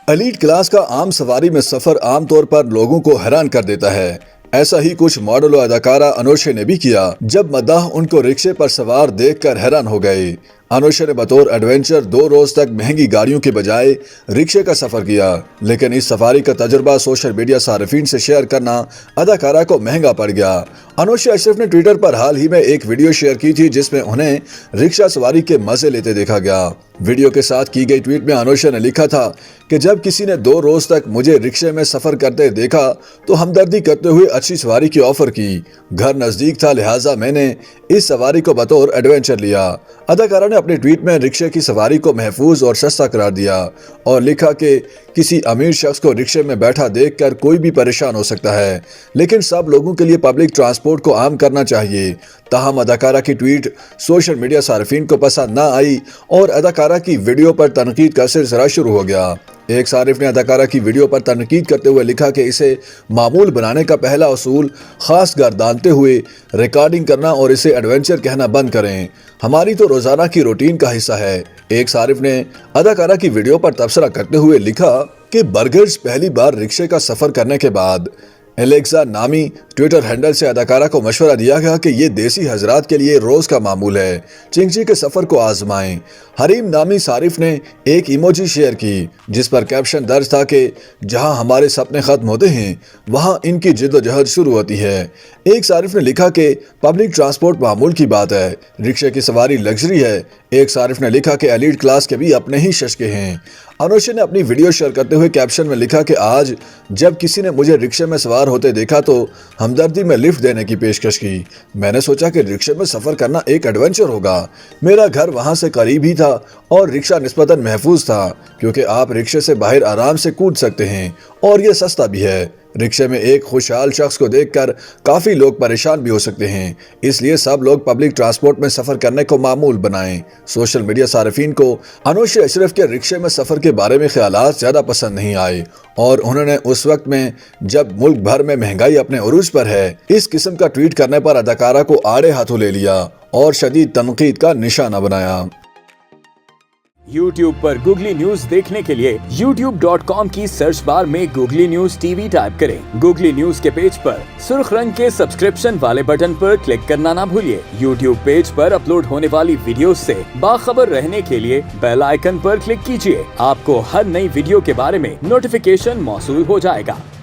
Elite class का आम सवारी में सफर आमतौर पर लोगों को हैरान कर देता है। ऐसा ही कुछ मॉडल और अदाकारा अनुष्का ने भी किया, जब मद्दाह उनको रिक्शे पर सवार देखकर हैरान हो गए। अनुष्का ने बतौर एडवेंचर 2 रोज तक महंगी गाड़ियों के बजाय रिक्शे का सफर किया, लेकिन इस सफारी का तजुर्बा सोशल मीडिया सार्फिन से शेयर करना अदाकारा को महंगा पड़ गया। अनुष्का अशरफ ने ट्विटर पर हाल ही में एक वीडियो शेयर की थी, जिसमें उन्हें रिक्शा सवारी के मजे लेते देखा गया। वीडियो के साथ की गई ट्वीट में अनुष्का ने लिखा था कि जब किसी ने 2 रोज तक मुझे रिक्शे में सफर करते देखा तो हमदर्दी करते हुए अच्छी सवारी की ऑफर की। घर नजदीक था, लिहाजा मैंने इस सवारी को बतौर एडवेंचर लिया। अदाकारा ने अपने ट्वीट में रिक्शे की सवारी को महफूज और सस्ता करार दिया और लिखा कि किसी अमीर शख्स को रिक्शे में बैठा देखकर कोई भी परेशान हो सकता है, लेकिन सब लोगों के लिए पब्लिक ट्रांसपोर्ट को आम करना चाहिए। ताहम अदाकारा की ट्वीट सोशल मीडिया सार्फिन को पसंद न आई और अदाकारा की वीडियो पर तनकीद का सिलसिला शुरू हो गया। एक सारिफ ने अदाकारा की वीडियो पर तनकीद करते हुए लिखा कि इसे मामूल बनाने का पहला उसूल खास गर्दानते हुए रिकॉर्डिंग करना और इसे एडवेंचर कहना बंद करें। हमारी तो रोजाना की रूटीन का हिस्सा है। एक सारिफ ने अदाकारा की वीडियो पर तबसरा करते हुए लिखा कि बर्गर्स पहली बार रिक्शे का सफर करने के बाद एलेक्सा नामी ट्विटर हैंडल से अदाकारा को मशवरा दिया गया कि ये देसी हजरात के लिए रोज का मामूल है, चिंगची के सफर को आजमाएं। हरीम नामी सारिफ ने एक इमोजी शेयर की जिस पर कैप्शन दर्ज था कि जहां हमारे सपने खत्म होते हैं वहां इनकी जिद्दोजहद शुरू होती है। एक सारिफ ने लिखा कि पब्लिक ट्रांसपोर्ट मामूल की बात है, रिक्शे की सवारी लग्जरी है। एक सारिफ ने लिखा कि एलीट क्लास के भी अपने ही शशके हैं। अनुष्का ने अपनी वीडियो शेयर करते हुए कैप्शन में लिखा कि आज जब किसी ने मुझे रिक्शे में सवार होते देखा तो हमदर्दी में लिफ्ट देने की पेशकश की। मैंने सोचा कि रिक्शे में सफर करना एक एडवेंचर होगा। मेरा घर वहां से करीब ही था और रिक्शा निस्बतन महफूज था, क्योंकि आप रिक्शे से बाहर आराम से कूद सकते हैं और ये सस्ता भी है। रिक्शे में एक खुशहाल शख्स को देखकर काफी लोग परेशान भी हो सकते हैं, इसलिए सब लोग पब्लिक ट्रांसपोर्ट में सफर करने को मामूल बनाएं। सोशल मीडिया सार्फिन को अनुष्का अशरफ के रिक्शे में सफर के बारे में ख्यालात ज्यादा पसंद नहीं आए और उन्होंने उस वक्त में जब मुल्क भर में महंगाई अपने उरूज पर है इस किस्म का ट्वीट करने पर अदाकारा को आड़े हाथों ले लिया और शदीद तनकीद का निशाना बनाया। YouTube पर गूगली न्यूज देखने के लिए youtube.com की सर्च बार में गूगली न्यूज टीवी टाइप करें। गूगली न्यूज के पेज पर सुर्ख रंग के सब्सक्रिप्शन वाले बटन पर क्लिक करना ना भूलिए। YouTube पेज पर अपलोड होने वाली वीडियोस से बाखबर रहने के लिए बेल आइकन पर क्लिक कीजिए। आपको हर नई वीडियो के बारे में नोटिफिकेशन मौसूल हो जाएगा।